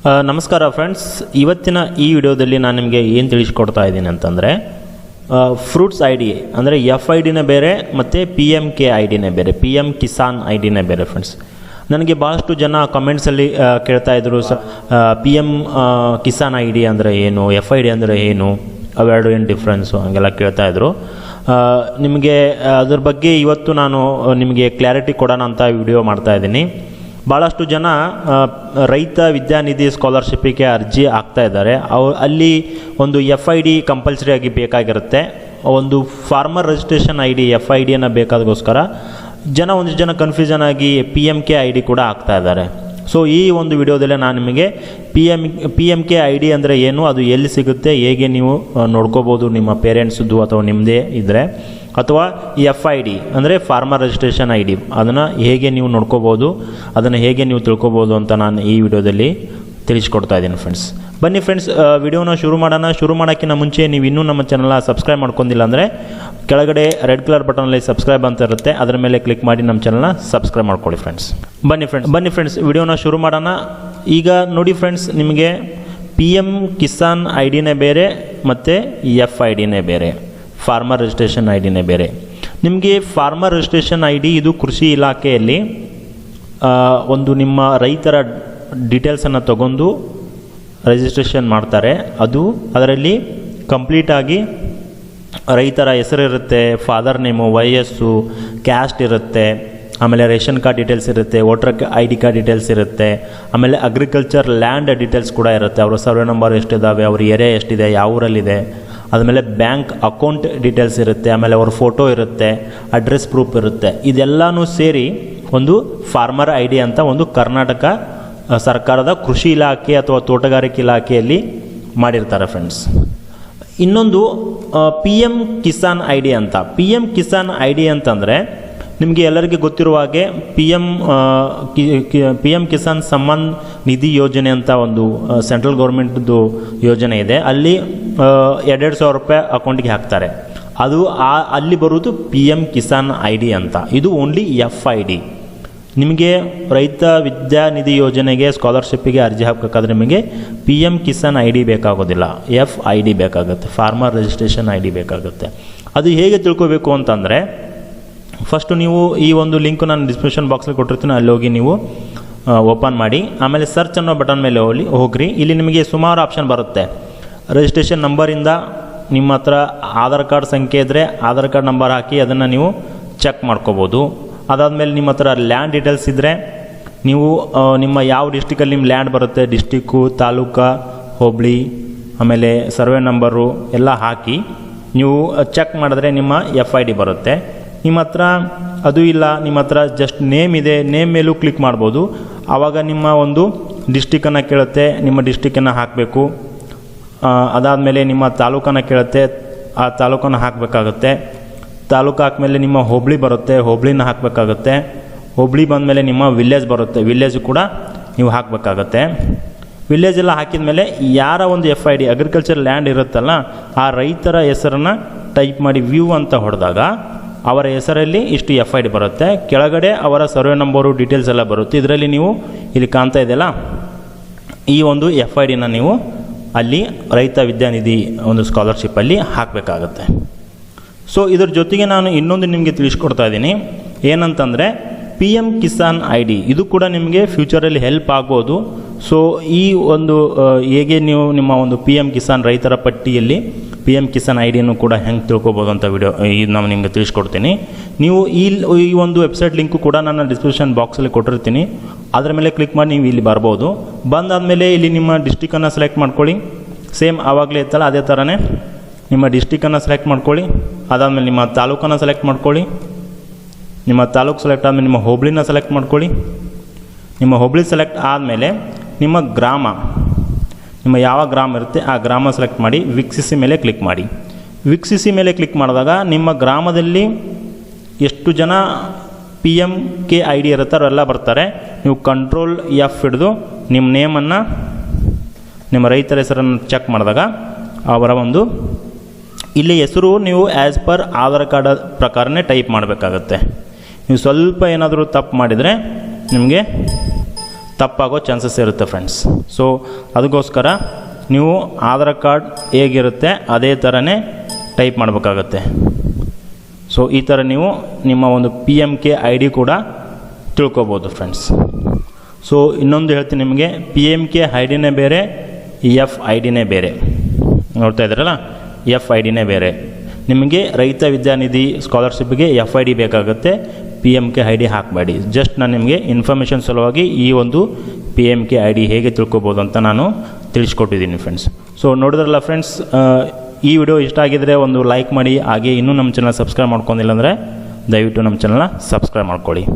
ನಮಸ್ಕಾರ ಫ್ರೆಂಡ್ಸ್, ಇವತ್ತಿನ ಈ ವಿಡಿಯೋದಲ್ಲಿ ನಾನು ನಿಮಗೆ ಏನು ತಿಳಿಸ್ಕೊಡ್ತಾ ಇದ್ದೀನಿ ಅಂತಂದರೆ ಫ್ರೂಟ್ಸ್ ಐ ಡಿ ಅಂದರೆ ಎಫ್ ಐ ಡಿನೇ ಬೇರೆ ಮತ್ತು ಪಿ ಎಮ್ ಕೆ ಐ ಡಿನೇ ಬೇರೆ, ಪಿ ಎಮ್ ಕಿಸಾನ್ ಐ ಡಿನೇ ಬೇರೆ ಫ್ರೆಂಡ್ಸ್. ನನಗೆ ಭಾಳಷ್ಟು ಜನ ಕಮೆಂಟ್ಸಲ್ಲಿ ಕೇಳ್ತಾಯಿದ್ರು, P M Kisan I D ಅಂದರೆ ಏನು, ಎಫ್ ಐ ಡಿ ಅಂದರೆ ಏನು, ಅವೆರಡು ಏನು ಡಿಫ್ರೆನ್ಸು ಹಂಗೆಲ್ಲ ಕೇಳ್ತಾಯಿದ್ರು. ನಿಮಗೆ ಅದ್ರ ಬಗ್ಗೆ ಇವತ್ತು ನಾನು ನಿಮಗೆ ಕ್ಲಾರಿಟಿ ಕೊಡೋಣ ಅಂತ ವಿಡಿಯೋ ಮಾಡ್ತಾಯಿದ್ದೀನಿ. ಭಾಳಷ್ಟು ಜನ ರೈತ ವಿದ್ಯಾನಿಧಿ ಸ್ಕಾಲರ್ಶಿಪ್ಪಿಗೆ ಅರ್ಜಿ ಹಾಕ್ತಾ ಇದ್ದಾರೆ. ಅಲ್ಲಿ ಒಂದು ಎಫ್ ಐ ಡಿ ಕಂಪಲ್ಸರಿ ಆಗಿ ಬೇಕಾಗಿರುತ್ತೆ. ಒಂದು farmer registration I D F I ಡಿಯನ್ನು ಬೇಕಾದಗೋಸ್ಕರ ಒಂದಿಷ್ಟು ಜನ ಕನ್ಫ್ಯೂಷನ್ ಆಗಿ P M K I D ಕೂಡ ಹಾಕ್ತಾ ಇದ್ದಾರೆ. ಸೊ ಈ ಒಂದು ವಿಡಿಯೋದಲ್ಲೇ ನಾನು ನಿಮಗೆ P M K I D ಅಂದರೆ ಏನು, ಅದು ಎಲ್ಲಿ ಸಿಗುತ್ತೆ, ಹೇಗೆ ನೀವು ನೋಡ್ಕೋಬೋದು ನಿಮ್ಮ ಪೇರೆಂಟ್ಸ್ದು ಅಥವಾ ನಿಮ್ಮದೇ ಇದ್ದರೆ, ಅಥವಾ ಎಫ್ ಐ ಡಿ ಅಂದರೆ ಫಾರ್ಮರ್ ರಿಜಿಸ್ಟ್ರೇಷನ್ ಐ ಡಿ, ಅದನ್ನು ಹೇಗೆ ನೀವು ನೋಡ್ಕೋಬೋದು, ಅದನ್ನು ಹೇಗೆ ನೀವು ತಿಳ್ಕೊಬೋದು ಅಂತ ನಾನು ಈ ವಿಡಿಯೋದಲ್ಲಿ ತಿಳಿಸ್ಕೊಡ್ತಾ ಇದ್ದೀನಿ ಫ್ರೆಂಡ್ಸ್. ಬನ್ನಿ ಫ್ರೆಂಡ್ಸ್, ವಿಡಿಯೋನ ಶುರು ಮಾಡೋಣ. ಶುರು ಮಾಡೋಕ್ಕಿಂತ ಮುಂಚೆ ನೀವು ಇನ್ನೂ ನಮ್ಮ ಚಾನಲ್ನ ಸಬ್ಸ್ಕ್ರೈಬ್ ಮಾಡ್ಕೊಂಡಿಲ್ಲ ಅಂದರೆ ಕೆಳಗಡೆ ರೆಡ್ ಕಲರ್ ಬಟನಲ್ಲಿ ಸಬ್ಸ್ಕ್ರೈಬ್ ಅಂತ ಇರುತ್ತೆ, ಅದರ ಮೇಲೆ ಕ್ಲಿಕ್ ಮಾಡಿ ನಮ್ಮ ಚಾನಲ್ನ ಸಬ್ಸ್ಕ್ರೈಬ್ ಮಾಡ್ಕೊಳ್ಳಿ ಫ್ರೆಂಡ್ಸ್. ಬನ್ನಿ ಫ್ರೆಂಡ್ಸ್ ವಿಡಿಯೋನ ಶುರು ಮಾಡೋಣ. ಈಗ ನೋಡಿ ಫ್ರೆಂಡ್ಸ್, ನಿಮಗೆ ಪಿ ಎಮ್ ಕಿಸಾನ್ ಐ ಡಿನೇ ಬೇರೆ ಮತ್ತು ಎಫ್ ಐ ಡಿನೇ ಬೇರೆ, ಫಾರ್ಮರ್ ರಿಜಿಸ್ಟ್ರೇಷನ್ ಐ ಡಿನೇ ಬೇರೆ. ನಿಮಗೆ ಫಾರ್ಮರ್ ರಿಜಿಸ್ಟ್ರೇಷನ್ ಐ ಡಿ ಇದು ಕೃಷಿ ಇಲಾಖೆಯಲ್ಲಿ ಒಂದು ನಿಮ್ಮ ರೈತರ ಡೀಟೇಲ್ಸನ್ನು ತಗೊಂಡು ರಿಜಿಸ್ಟ್ರೇಷನ್ ಮಾಡ್ತಾರೆ. ಅದರಲ್ಲಿ ಕಂಪ್ಲೀಟಾಗಿ ರೈತರ ಹೆಸರಿರುತ್ತೆ, ಫಾದರ್ ನೇಮು, ವಯಸ್ಸು, ಕ್ಯಾಸ್ಟ್ ಇರುತ್ತೆ, ಆಮೇಲೆ ರೇಷನ್ ಕಾರ್ಡ್ ಡೀಟೇಲ್ಸ್ ಇರುತ್ತೆ, voter I D card details ಇರುತ್ತೆ, ಆಮೇಲೆ ಅಗ್ರಿಕಲ್ಚರ್ ಲ್ಯಾಂಡ್ ಡೀಟೇಲ್ಸ್ ಕೂಡ ಇರುತ್ತೆ. ಅವರ ಸರ್ವೆ ನಂಬರ್ ಎಷ್ಟಿದ್ದಾವೆ, ಅವ್ರ ಏರಿಯಾ ಎಷ್ಟಿದೆ, ಯಾವ ಊರಲ್ಲಿದೆ, ಆದಮೇಲೆ ಬ್ಯಾಂಕ್ ಅಕೌಂಟ್ ಡೀಟೇಲ್ಸ್ ಇರುತ್ತೆ, ಆಮೇಲೆ ಅವ್ರ ಫೋಟೋ ಇರುತ್ತೆ, ಅಡ್ರೆಸ್ ಪ್ರೂಫ್ ಇರುತ್ತೆ. ಇದೆಲ್ಲನೂ ಸೇರಿ ಒಂದು ಫಾರ್ಮರ್ ಐ ಡಿ ಅಂತ ಒಂದು ಕರ್ನಾಟಕ ಸರ್ಕಾರದ ಕೃಷಿ ಇಲಾಖೆ ಅಥವಾ ತೋಟಗಾರಿಕೆ ಇಲಾಖೆಯಲ್ಲಿ ಮಾಡಿರ್ತಾರೆ ಫ್ರೆಂಡ್ಸ್. ಇನ್ನೊಂದು P M Kisan I D ಅಂತ. P M Kisan I D ಅಂತಂದರೆ ನಿಮಗೆ ಎಲ್ಲರಿಗೂ ಗೊತ್ತಿರುವ ಹಾಗೆ ಪಿ ಎಮ್ ಕಿಸಾನ್ ಸಮ್ಮಾನ್ ನಿಧಿ ಯೋಜನೆ ಅಂತ ಒಂದು ಸೆಂಟ್ರಲ್ ಗೌರ್ಮೆಂಟ್ದು ಯೋಜನೆ ಇದೆ. ಅಲ್ಲಿ 2,000 ರೂಪಾಯಿ ಅಕೌಂಟಿಗೆ ಹಾಕ್ತಾರೆ. ಅಲ್ಲಿ ಬರೋದು P M Kisan I D ಅಂತ. ಇದು ಓನ್ಲಿ ಎಫ್ ಐ ಡಿ. ನಿಮಗೆ ರೈತ ವಿದ್ಯಾನಿಧಿ ಯೋಜನೆಗೆ ಸ್ಕಾಲರ್ಶಿಪ್ಪಿಗೆ ಅರ್ಜಿ ಹಾಕಬೇಕಾದ್ರೆ ನಿಮಗೆ P M Kisan I D ಬೇಕಾಗೋದಿಲ್ಲ, ಎಫ್ ಐ ಡಿ ಬೇಕಾಗುತ್ತೆ, ಫಾರ್ಮರ್ ರಿಜಿಸ್ಟ್ರೇಷನ್ ಐ ಡಿ ಬೇಕಾಗುತ್ತೆ. ಅದು ಹೇಗೆ ತಿಳ್ಕೋಬೇಕು ಅಂತಂದರೆ, ಫಸ್ಟು ನೀವು ಈ ಒಂದು ಲಿಂಕ್ ನಾನು ಡಿಸ್ಕ್ರಿಪ್ಷನ್ ಬಾಕ್ಸಲ್ಲಿ ಕೊಟ್ಟಿರ್ತೀನಿ, ಅಲ್ಲಿ ಹೋಗಿ ನೀವು ಓಪನ್ ಮಾಡಿ, ಆಮೇಲೆ ಸರ್ಚ್ ಅನ್ನೋ ಬಟನ್ ಮೇಲೆ ಹೋಗ್ರಿ. ಇಲ್ಲಿ ನಿಮಗೆ ಸುಮಾರು ಆಪ್ಷನ್ ಬರುತ್ತೆ. ರಿಜಿಸ್ಟ್ರೇಷನ್ ನಂಬರಿಂದ ನಿಮ್ಮ ಹತ್ರ ಆಧಾರ್ ಕಾರ್ಡ್ ಸಂಖ್ಯೆ ಇದ್ದರೆ ಆಧಾರ್ ಕಾರ್ಡ್ ನಂಬರ್ ಹಾಕಿ ಅದನ್ನು ನೀವು ಚೆಕ್ ಮಾಡ್ಕೋಬೋದು. ಅದಾದಮೇಲೆ ನಿಮ್ಮ ಹತ್ರ ಲ್ಯಾಂಡ್ ಡೀಟೇಲ್ಸ್ ಇದ್ದರೆ ನೀವು ನಿಮ್ಮ ಯಾವ ಡಿಸ್ಟಿಕಲ್ಲಿ ನಿಮ್ಮ ಲ್ಯಾಂಡ್ ಬರುತ್ತೆ, ಡಿಸ್ಟಿಕ್ಕು, ತಾಲೂಕು, ಹೋಬಳಿ, ಆಮೇಲೆ ಸರ್ವೆ ನಂಬರು ಎಲ್ಲ ಹಾಕಿ ನೀವು ಚೆಕ್ ಮಾಡಿದ್ರೆ ನಿಮ್ಮ ಎಫ್ ಐ ಡಿ ಬರುತ್ತೆ. ನಿಮ್ಮ ಹತ್ರ ಅದು ಇಲ್ಲ, ನಿಮ್ಮ ಹತ್ರ ಜಸ್ಟ್ ನೇಮ್ ಇದೆ, ನೇಮ್ ಮೇಲೂ ಕ್ಲಿಕ್ ಮಾಡ್ಬೋದು. ಆವಾಗ ನಿಮ್ಮ ಒಂದು ಡಿಸ್ಟಿಕನ್ನು ಕೇಳುತ್ತೆ, ನಿಮ್ಮ ಡಿಸ್ಟಿಕನ್ನು ಹಾಕಬೇಕು. ಅದಾದಮೇಲೆ ನಿಮ್ಮ ತಾಲೂಕನ್ನು ಕೇಳುತ್ತೆ, ಆ ತಾಲೂಕನ್ನು ಹಾಕಬೇಕಾಗುತ್ತೆ. ತಾಲೂಕು ಹಾಕ್ಮೇಲೆ ನಿಮ್ಮ ಹೋಬಳಿ ಬರುತ್ತೆ, ಹೋಬಳಿನ ಹಾಕಬೇಕಾಗುತ್ತೆ. ಹೋಬಳಿ ಬಂದಮೇಲೆ ನಿಮ್ಮ ವಿಲೇಜ್ ಬರುತ್ತೆ, ವಿಲೇಜ್ ಕೂಡ ನೀವು ಹಾಕಬೇಕಾಗತ್ತೆ. ವಿಲೇಜ್ ಎಲ್ಲ ಹಾಕಿದ ಮೇಲೆ ಯಾರ ಒಂದು F I D agriculture land ಇರುತ್ತಲ್ಲ, ಆ ರೈತರ ಹೆಸರನ್ನು ಟೈಪ್ ಮಾಡಿ ವ್ಯೂ ಅಂತ ಹೊಡೆದಾಗ ಅವರ ಹೆಸರಲ್ಲಿ ಇಷ್ಟು ಎಫ್ ಐ ಡಿ ಬರುತ್ತೆ. ಕೆಳಗಡೆ ಅವರ ಸರ್ವೆ ನಂಬರು ಡೀಟೇಲ್ಸ್ ಎಲ್ಲ ಬರುತ್ತೆ. ಇದರಲ್ಲಿ ನೀವು ಇಲ್ಲಿ ಕಾಣ್ತಾ ಇದೆಯಲ್ಲ, ಈ ಒಂದು ಎಫ್ ಐ ಡಿನ ನೀವು ಅಲ್ಲಿ ರೈತ ವಿದ್ಯಾನಿಧಿ ಒಂದು ಸ್ಕಾಲರ್ಶಿಪ್ಪಲ್ಲಿ ಹಾಕಬೇಕಾಗತ್ತೆ. ಸೊ ಇದ್ರ ಜೊತೆಗೆ ನಾನು ಇನ್ನೊಂದು ನಿಮಗೆ ತಿಳಿಸ್ಕೊಡ್ತಾ ಇದ್ದೀನಿ. ಏನಂತಂದರೆ P M Kisan I D, ಇದು ಕೂಡ ನಿಮಗೆ ಫ್ಯೂಚರಲ್ಲಿ ಹೆಲ್ಪ್ ಆಗ್ಬೋದು. ಸೊ ಈ ಒಂದು ಹೇಗೆ ನೀವು ನಿಮ್ಮ ಒಂದು ಪಿ ಎಮ್ ಕಿಸಾನ್ ರೈತರ ಪಟ್ಟಿಯಲ್ಲಿ ಪಿ ಎಮ್ ಕಿಸಾನ್ ಐ ಡಿಯನ್ನು ಕೂಡ ಹೆಂಗೆ ತಿಳ್ಕೊಬೋದು ಅಂತ ವಿಡಿಯೋ ಇದು ನಾನು ನಿಮಗೆ ತಿಳಿಸ್ಕೊಡ್ತೀನಿ. ನೀವು ಈ ಒಂದು ವೆಬ್ಸೈಟ್ ಲಿಂಕು ಕೂಡ ನಾನು ಡಿಸ್ಕ್ರಿಪ್ಷನ್ ಬಾಕ್ಸಲ್ಲಿ ಕೊಟ್ಟಿರ್ತೀನಿ, ಅದರ ಮೇಲೆ ಕ್ಲಿಕ್ ಮಾಡಿ ನೀವು ಇಲ್ಲಿ ಬರ್ಬೋದು. ಬಂದಾದಮೇಲೆ ಇಲ್ಲಿ ನಿಮ್ಮ ಡಿಸ್ಟಿಕನ್ನು ಸೆಲೆಕ್ಟ್ ಮಾಡ್ಕೊಳ್ಳಿ. ಸೇಮ್ ಆವಾಗಲೇ ಇತ್ತಲ್ಲ ಅದೇ ಥರನೇ ನಿಮ್ಮ ಡಿಸ್ಟಿಕನ್ನು ಸೆಲೆಕ್ಟ್ ಮಾಡ್ಕೊಳ್ಳಿ. ಅದಾದಮೇಲೆ ನಿಮ್ಮ ತಾಲೂಕನ್ನು ಸೆಲೆಕ್ಟ್ ಮಾಡ್ಕೊಳ್ಳಿ. ನಿಮ್ಮ ತಾಲೂಕು ಸೆಲೆಕ್ಟ್ ಆದಮೇಲೆ ನಿಮ್ಮ ಹೋಬಳಿನ ಸೆಲೆಕ್ಟ್ ಮಾಡ್ಕೊಳ್ಳಿ. ನಿಮ್ಮ ಹೋಬಳಿ ಸೆಲೆಕ್ಟ್ ಆದಮೇಲೆ ನಿಮ್ಮ ಗ್ರಾಮ, ನಿಮ್ಮ ಯಾವ ಗ್ರಾಮ ಇರುತ್ತೆ ಆ ಗ್ರಾಮ ಸೆಲೆಕ್ಟ್ ಮಾಡಿ ವೀಕ್ಷಿಸಿ ಮೇಲೆ ಕ್ಲಿಕ್ ಮಾಡಿ. ವೀಕ್ಷಿಸಿ ಮೇಲೆ ಕ್ಲಿಕ್ ಮಾಡಿದಾಗ ನಿಮ್ಮ ಗ್ರಾಮದಲ್ಲಿ ಎಷ್ಟು ಜನ P M K I D ಇರುತ್ತೆ ಅವರೆಲ್ಲ ಬರ್ತಾರೆ. ನೀವು ಕಂಟ್ರೋಲ್ ಎಫ್ ಹಿಡಿದು ನಿಮ್ಮ ನೇಮನ್ನು, ನಿಮ್ಮ ರೈತರ ಹೆಸರನ್ನು ಚೆಕ್ ಮಾಡಿದಾಗ ಅವರ ಒಂದು ಇಲ್ಲಿ ಹೆಸರು ನೀವು ಆ್ಯಸ್ ಪರ್ ಆಧಾರ್ ಕಾರ್ಡ್ ಪ್ರಕಾರನೇ ಟೈಪ್ ಮಾಡಬೇಕಾಗತ್ತೆ. ನೀವು ಸ್ವಲ್ಪ ಏನಾದರೂ ತಪ್ಪು ಮಾಡಿದರೆ ನಿಮಗೆ ತಪ್ಪಾಗೋ ಚಾನ್ಸಸ್ ಇರುತ್ತೆ ಫ್ರೆಂಡ್ಸ್. ಸೊ ಅದಕ್ಕೋಸ್ಕರ ನೀವು ಆಧಾರ್ ಕಾರ್ಡ್ ಹೇಗಿರುತ್ತೆ ಅದೇ ಥರನೇ ಟೈಪ್ ಮಾಡಬೇಕಾಗತ್ತೆ. ಸೊ ಈ ಥರ ನೀವು ನಿಮ್ಮ ಒಂದು PMK ID ಕೂಡ ತಿಳ್ಕೊಬೋದು ಫ್ರೆಂಡ್ಸ್. ಸೊ ಇನ್ನೊಂದು ಹೇಳ್ತೀನಿ ನಿಮಗೆ, PMK IDನೇ ಬೇರೆ, FIDನೇ ಬೇರೆ. ನೋಡ್ತಾ ಇದ್ದೀರಲ್ಲ, FIDನೇ ಬೇರೆ. ನಿಮಗೆ ರೈತ ವಿದ್ಯಾನಿಧಿ ಸ್ಕಾಲರ್ಶಿಪ್ಗೆ FID ಬೇಕಾಗುತ್ತೆ, PMK ID ಹಾಕಬೇಡಿ. ಜಸ್ಟ್ ನಾನು ನಿಮಗೆ ಇನ್ಫಾರ್ಮೇಷನ್ ಸಲುವಾಗಿ ಈ ಒಂದು PMK ID ಹೇಗೆ ತಿಳ್ಕೊಬೋದು ಅಂತ ನಾನು ತಿಳಿಸ್ಕೊಟ್ಟಿದ್ದೀನಿ ಫ್ರೆಂಡ್ಸ್. ಸೊ ನೋಡಿದ್ರಲ್ಲ ಫ್ರೆಂಡ್ಸ್, ಈ ವಿಡಿಯೋ ಇಷ್ಟ ಆಗಿದರೆ ಒಂದು ಲೈಕ್ ಮಾಡಿ. ಹಾಗೆ ಇನ್ನೂ ನಮ್ಮ ಚಾನಲ್ ಸಬ್ಸ್ಕ್ರೈಬ್ ಮಾಡ್ಕೊಂಡಿಲ್ಲ ಅಂದರೆ ದಯವಿಟ್ಟು ನಮ್ಮ ಚಾನಲ್ನ ಸಬ್ಸ್ಕ್ರೈಬ್ ಮಾಡ್ಕೊಳ್ಳಿ.